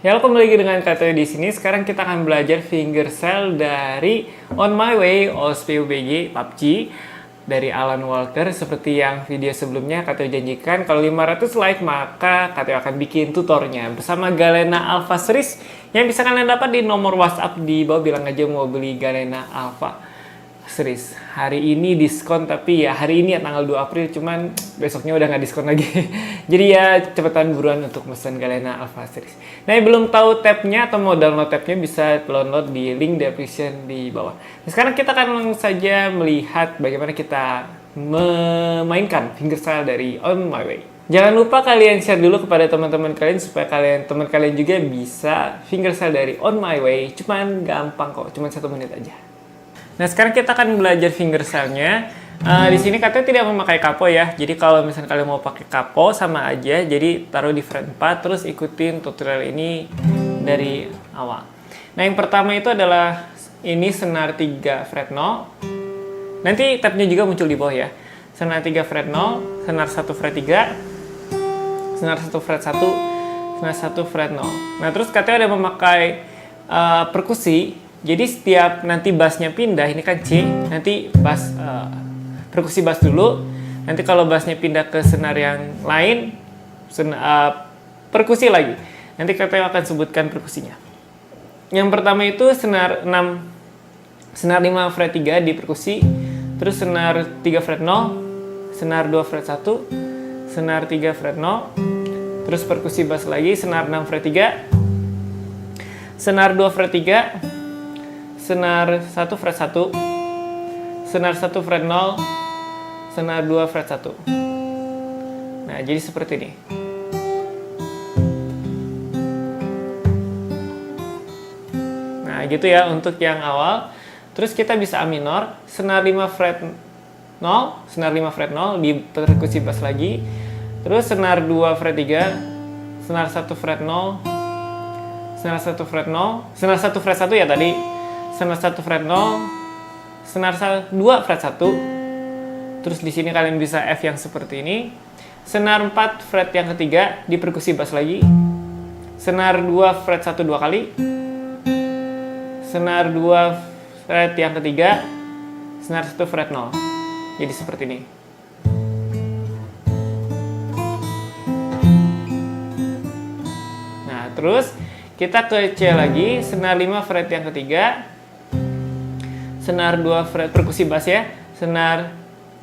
Ya, kembali lagi dengan Kak Teo di sini. Sekarang kita akan belajar fingerstyle dari On My Way OSPUBG PUBG dari Alan Walker. Seperti yang video sebelumnya Kak Teo janjikan, kalau 500 like maka Kak Teo akan bikin tutornya bersama Galena Alpha Series yang bisa kalian dapat di nomor WhatsApp di bawah. Bilang aja mau beli Galena Alpha Series. Hari ini diskon, tapi ya hari ini ya tanggal 2 April, cuman besoknya udah nggak diskon lagi. Jadi ya cepetan buruan untuk pesan Galena Alpha Series. Nah, yang belum tahu tabnya atau mau download tabnya bisa download di link description di bawah. Nah, sekarang kita akan langsung saja melihat bagaimana kita memainkan fingerstyle dari On My Way. Jangan lupa kalian share dulu kepada teman-teman kalian supaya teman kalian juga bisa fingerstyle dari On My Way. Cuman gampang kok, cuman 1 menit aja. Nah, sekarang kita akan belajar fingerstyle-nya. Di sini katanya tidak memakai kapo ya. Jadi kalau misalnya kalian mau pakai kapo sama aja. Jadi taruh di fret 4 terus ikutin tutorial ini dari awal. Nah, yang pertama itu adalah ini senar 3 fret 0. Nanti tabnya juga muncul di bawah ya. Senar 3 fret 0, senar 1 fret 3, senar 1 fret 1, senar 1 fret 0. Nah, terus katanya ada memakai perkusi. Jadi setiap nanti bassnya pindah, ini kan C, nanti bass perkusi bass dulu. Nanti kalau bassnya pindah ke senar yang lain, perkusi lagi. Nanti kita akan sebutkan perkusinya. Yang pertama itu senar 5 fret 3 di perkusi, terus senar 3 fret 0, senar 2 fret 1, senar 3 fret 0, terus perkusi bass lagi, senar 6 fret 3, senar 2 fret 3, senar 1 fret 1, senar 1 fret 0, senar 2 fret 1. Nah, jadi seperti ini. Nah, gitu ya untuk yang awal. Terus kita bisa A minor, senar 5 fret 0, senar 5 fret 0 di perkusi bass lagi. Terus senar 2 fret 3, senar 1 fret 0, senar 1 fret 0, senar 1 fret 1 ya tadi. Senar 1 fret 0, senar 2 fret 1. Terus di sini kalian bisa F yang seperti ini. Senar 4 fret yang ketiga di perkusi bass lagi. Senar 2 fret 1 2 kali. Senar 2 fret yang ketiga, senar 1 fret 0. Jadi seperti ini. Nah, terus kita ke C lagi, senar 5 fret yang ketiga, senar 2 fret perkusi bass ya, senar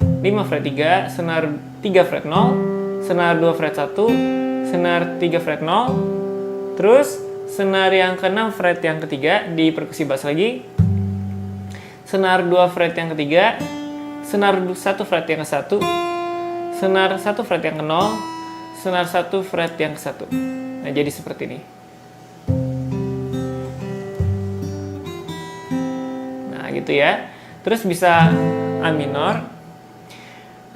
5 fret 3, senar 3 fret 0, senar 2 fret 1, senar 3 fret 0, terus senar yang ke-6 fret yang ketiga di perkusi bass lagi, senar 2 fret yang ketiga, senar 1 fret yang ke-1, senar 1 fret yang ke-0, senar 1 fret yang ke-1. Nah, jadi seperti ini. Gitu ya. Terus bisa A minor.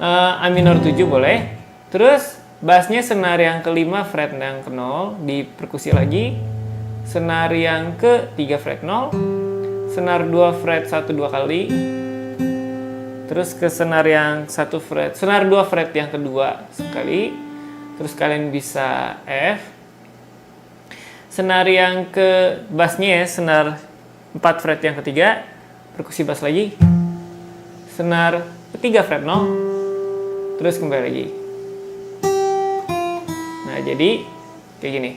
A minor 7 boleh. Terus bassnya senar yang ke-5 fret yang ke-0 di perkusi lagi. Senar yang ke-3 fret 0. Senar 2 fret 1 2 kali. Terus ke senar yang 1 fret, senar 2 fret yang kedua sekali. Terus kalian bisa F. Senar yang ke bassnya ya, senar 4 fret yang ketiga. Perkusi bass lagi, senar 3 fret 0, terus kembali lagi. Nah, jadi kayak gini.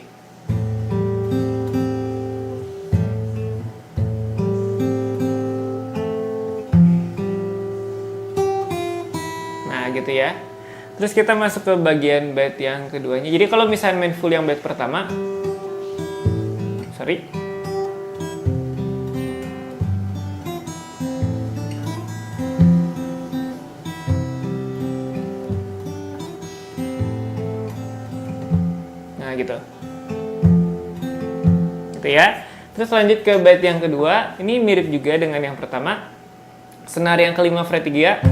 Nah, gitu ya. Terus kita masuk ke bagian bait yang keduanya. Jadi kalau misalnya main full yang bait pertama, gitu ya. Terus lanjut ke bait yang kedua. Ini mirip juga dengan yang pertama. Senar yang ke-5 fret 3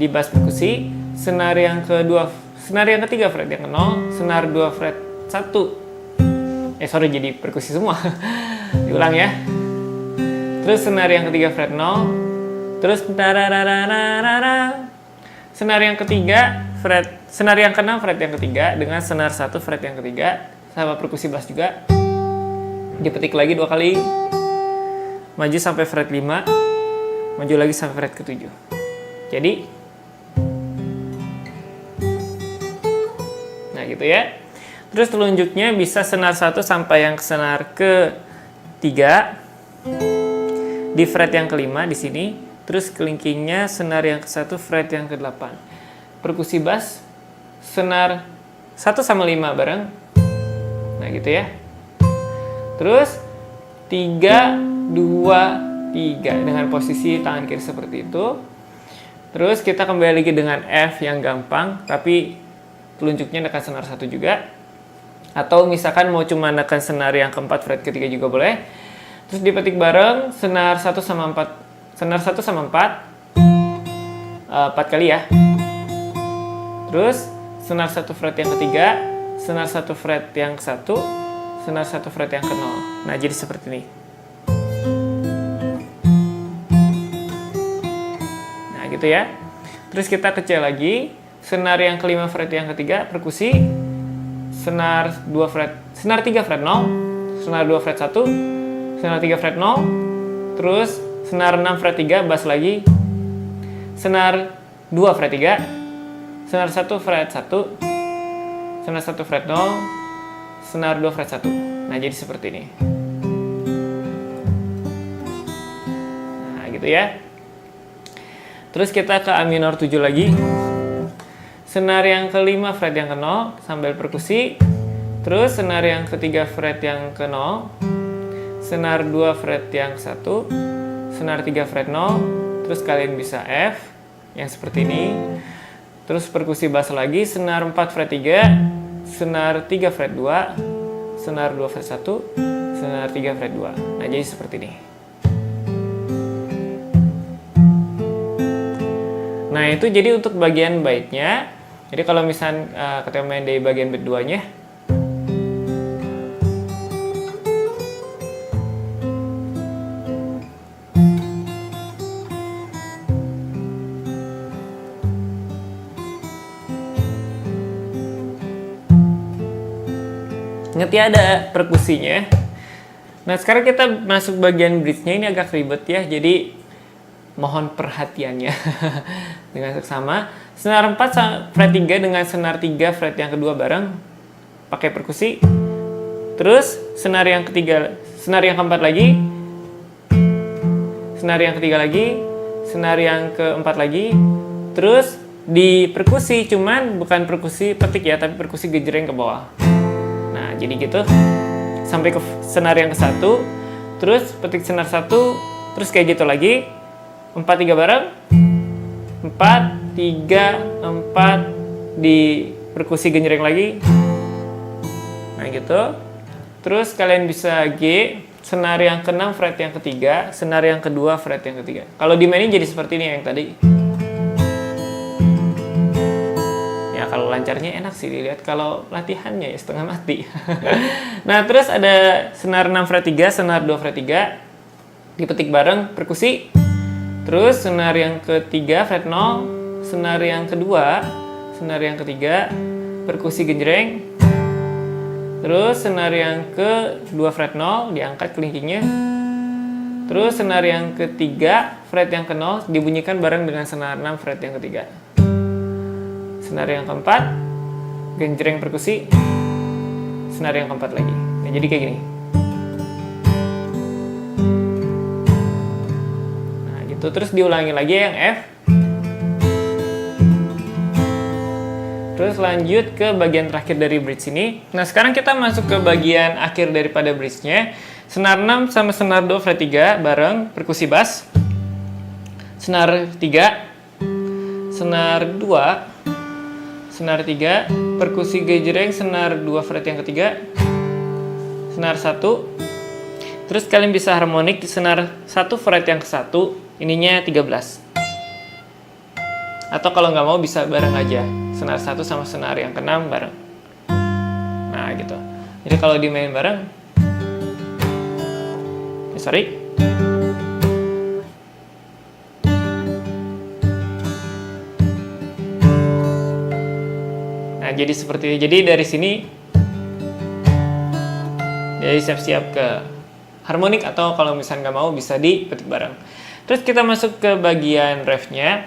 di bass perkusi, senar yang ketiga fret yang ke-0, senar 2 fret 1. Jadi perkusi semua. Diulang ya. Terus senar yang ketiga fret 0, terus senar yang ketiga senar yang ke-6 fret yang ketiga dengan senar 1 fret yang ketiga sama perkusi bass juga. Dipetik lagi 2 kali. Maju sampai fret 5. Maju lagi sampai fret ke-7. Jadi nah gitu ya. Terus telunjuknya bisa senar 1 sampai yang senar ke-3 di fret yang ke-5 di sini. Terus kelingkingnya senar yang ke-1 fret yang ke-8. Perkusi bass senar 1 sama 5 bareng. Nah gitu ya. Terus 3, 2, 3 dengan posisi tangan kiri seperti itu. Terus kita kembali lagi dengan F yang gampang, tapi telunjuknya nekan senar 1 juga. Atau misalkan mau cuma nekan senar yang ke-4 fret ke-3 juga boleh. Terus dipetik bareng senar 1 sama 4. Senar 1 sama 4. 4 kali ya. Terus senar 1 fret yang ke-3, senar 1 fret yang ke-1, senar 1 fret yang ke-0. Nah, jadi seperti ini. Nah, gitu ya. Terus kita kecil lagi, senar yang ke-5 fret yang ke-3, perkusi, senar 2 fret, senar 3 fret 0, senar 2 fret 1, senar 3 fret 0, terus senar 6 fret 3, bass lagi, senar 2 fret 3, senar 1 fret 1, senar 1 fret 0, senar 2 fret 1. Nah, jadi seperti ini. Nah, gitu ya. Terus kita ke A minor 7 lagi. Senar yang ke-5 fret yang ke-0 sambil perkusi. Terus senar yang ke-3 fret yang ke-0. Senar 2 fret yang ke-1. Senar 3 fret 0. Terus kalian bisa F yang seperti ini. Terus perkusi bass lagi, senar 4 fret 3, senar 3 fret 2, senar 2 fret 1, senar 3 fret 2. Nah, jadi seperti ini. Nah, itu jadi untuk bagian baitnya. Jadi kalau misal kita main di bagian bait 2-nya, ingat ya ada perkusinya. Nah, sekarang kita masuk bagian bridge-nya, ini agak ribet ya, jadi mohon perhatiannya dengan seksama. Senar 4 fret 3 dengan senar 3 fret yang kedua bareng pakai perkusi. Terus senar yang ketiga, senar yang keempat lagi, senar yang ketiga lagi, senar yang keempat lagi. Terus di perkusi, cuman bukan perkusi petik ya, tapi perkusi gejreng ke bawah. Nah, jadi gitu sampai ke senar yang ke-1, terus petik senar 1, terus kayak gitu lagi 4 3 bareng, 4 3 4 di perkusi genjreng lagi. Nah, gitu. Terus kalian bisa G, senar yang ke-6 fret yang ketiga, senar yang kedua fret yang ketiga. Kalau dimainin jadi seperti ini yang tadi. Ya, kalau lancarnya enak sih dilihat, kalau latihannya ya setengah mati. Nah, terus ada senar 6 fret 3, senar 2 fret 3, dipetik bareng perkusi. Terus senar yang ketiga fret 0, senar yang kedua, senar yang ketiga, perkusi genjreng. Terus senar yang kedua fret 0 diangkat kelingkingnya. Terus senar yang ketiga fret yang ke-0 dibunyikan bareng dengan senar 6 fret yang ketiga. Senar yang keempat genjreng perkusi. Senar yang keempat lagi. Nah, jadi kayak gini. Nah, gitu, terus diulangi lagi yang F. Terus lanjut ke bagian terakhir dari bridge ini. Nah, sekarang kita masuk ke bagian akhir daripada bridge-nya. Senar 6 sama senar 2 fret 3 bareng perkusi bass. Senar 3, senar 2, senar 3, perkusi gejreng senar 2 fret yang ketiga, senar 1. Terus kalian bisa harmonik di senar 1 fret yang ke-1, ininya 13. Atau kalau nggak mau bisa bareng aja, senar 1 sama senar yang ke-6 bareng. Nah, gitu. Jadi kalau dimain bareng, sorry. Nah, jadi seperti ini. Jadi dari sini Jadi siap-siap ke harmonik, atau kalau misalnya nggak mau bisa dipetik bareng. Terus kita masuk ke bagian refnya.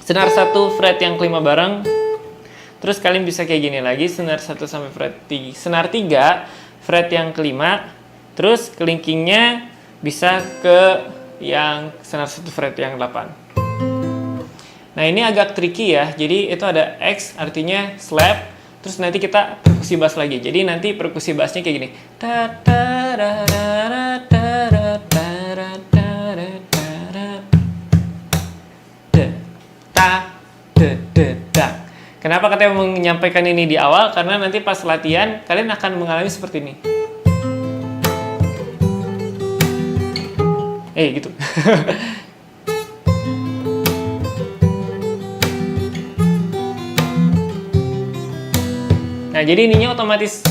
Senar 1 fret yang kelima bareng. Terus kalian bisa kayak gini lagi, senar 1 sampai senar 3 fret yang kelima. Terus kelingkingnya bisa ke yang senar 1 fret yang 8. Nah, ini agak tricky ya. Jadi itu ada X artinya slap. Terus nanti kita perkusi bass lagi. Jadi nanti perkusi bassnya kayak gini. Kenapa katanya menyampaikan ini di awal? Karena nanti pas latihan kalian akan mengalami seperti ini. Gitu. Nah, jadi ininya otomatis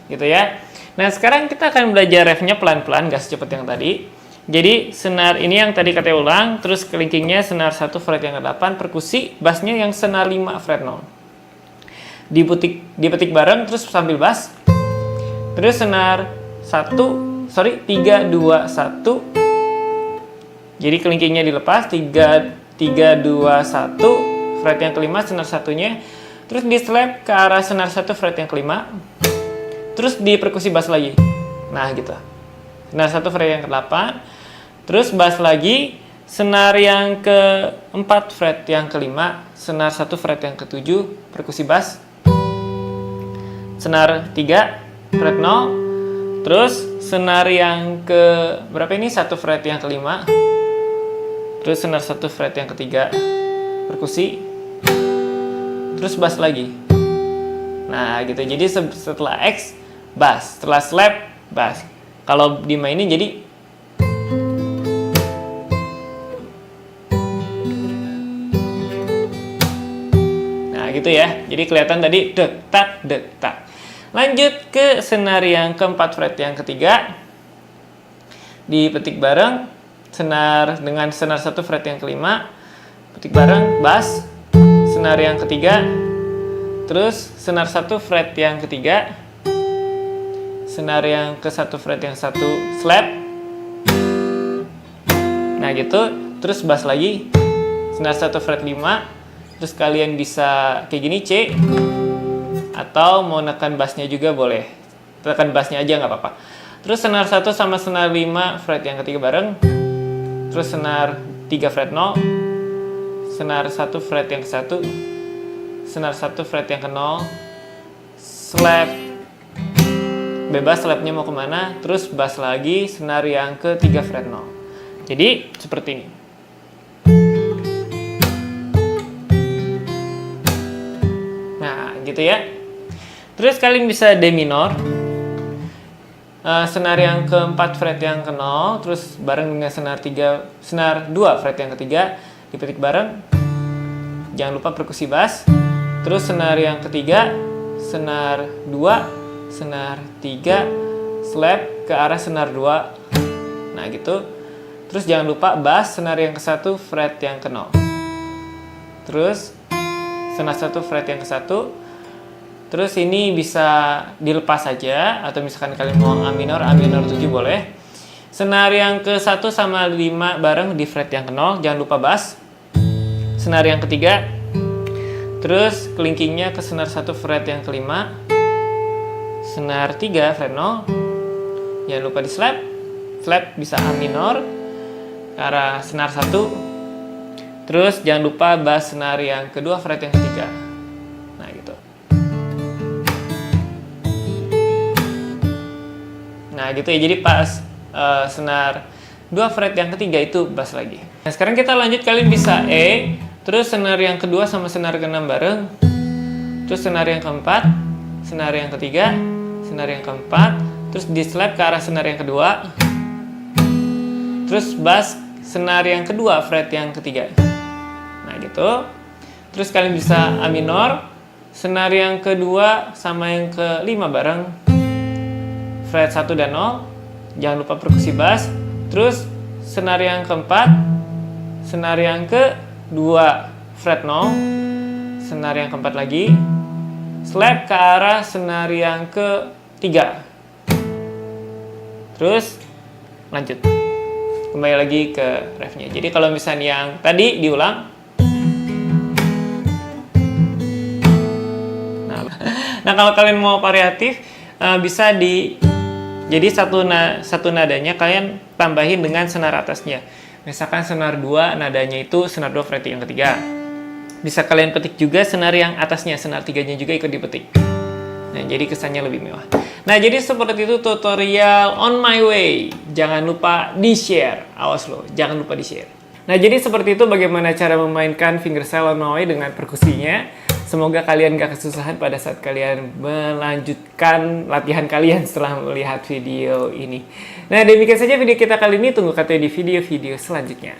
gitu ya. Nah, sekarang kita akan belajar refnya pelan-pelan, gak secepat yang tadi. Jadi senar ini yang tadi katanya ulang, terus kelingkingnya senar 1 fret yang ke-8, perkusi bassnya yang senar 5 fret 0. Dipetik bareng terus sambil bass. Terus senar 3 2 1. Jadi kelingkingnya dilepas 3 2 1, fret yang kelima senar satunya, terus di slap ke arah senar 1 fret yang kelima. Terus diperkusi bass lagi. Nah, gitu. Senar 1 fret yang ke-8. Terus bass lagi, senar yang ke-4 fret yang kelima, senar 1 fret yang ke-7, perkusi bass. Senar 3 fret 0. Terus senar yang ke berapa ini? 1 fret yang kelima. Terus senar 1 fret yang ketiga, perkusi. Terus bass lagi. Nah, gitu. Jadi setelah X, bass. Setelah slap, bass. Kalau dimainin jadi gitu ya. Jadi kelihatan tadi dek tak dek tak. Lanjut ke senar yang keempat fret yang ketiga. Dipetik bareng dengan senar 1 fret yang kelima. Petik bareng bass. Senar yang ketiga. Terus senar 1 fret yang ketiga. Senar yang ke-1 fret yang 1 slap. Nah, gitu. Terus bass lagi. Senar 1 fret 5. Terus kalian bisa kayak gini C, atau mau nekan bassnya juga boleh. Tekan bassnya aja nggak apa-apa. Terus senar 1 sama senar 5 fret yang ketiga bareng. Terus senar 3 fret 0. Senar 1 fret yang ke-1. Senar 1 fret yang ke-0. Slap. Bebas slapnya mau kemana. Terus bass lagi senar yang ke-3 fret 0. Jadi seperti ini. Gitu ya. Terus kalian bisa D minor. Senar yang keempat fret yang ke-0, terus bareng dengan senar 2 fret yang ketiga, dipetik bareng. Jangan lupa perkusi bass. Terus senar yang ketiga, senar 2, senar 3, slap ke arah senar 2. Nah, gitu. Terus jangan lupa bass senar yang ke-1 fret yang ke-0. Terus senar 1 fret yang ke-1. Terus ini bisa dilepas saja, atau misalkan kalian mau A minor 7 boleh. Senar yang ke-1 sama 5 bareng di fret yang ke-0, jangan lupa bass. Senar yang ketiga. Terus kelingkingnya ke senar 1 fret yang kelima. Senar 3 fret 0. Jangan lupa di slap. Slap bisa A minor ke arah senar 1. Terus jangan lupa bass senar yang kedua fret yang ketiga. Nah, gitu. Nah, gitu ya. Jadi pas senar 2 fret yang ketiga itu bass lagi. Nah, sekarang kita lanjut. Kalian bisa E, terus senar yang kedua sama senar ke-6 bareng. Terus senar yang keempat, senar yang ketiga, senar yang keempat, terus di slap ke arah senar yang kedua. Terus bass senar yang kedua fret yang ketiga. Nah, gitu. Terus kalian bisa A minor, senar yang kedua sama yang kelima bareng, fret 1 dan 0. Jangan lupa perkusi bass. Terus senar yang keempat, senar yang kedua fret 0, senar yang keempat lagi, slap ke arah senar yang 3. Terus lanjut. Kembali lagi ke refnya. Jadi kalau misalnya yang tadi diulang. Nah, kalau kalian mau variatif, bisa jadi satu nadanya kalian tambahin dengan senar atasnya. Misalkan senar 2, nadanya itu senar 2 fret yang ketiga. Bisa kalian petik juga senar yang atasnya, senar 3-nya juga ikut dipetik. Nah, jadi kesannya lebih mewah. Nah, jadi seperti itu tutorial On My Way. Jangan lupa di-share. Awas loh, jangan lupa di-share. Nah, jadi seperti itu bagaimana cara memainkan fingerstyle On My Way dengan perkusinya. Semoga kalian gak kesusahan pada saat kalian melanjutkan latihan kalian setelah melihat video ini. Nah, demikian saja video kita kali ini. Tunggu katanya di video-video selanjutnya.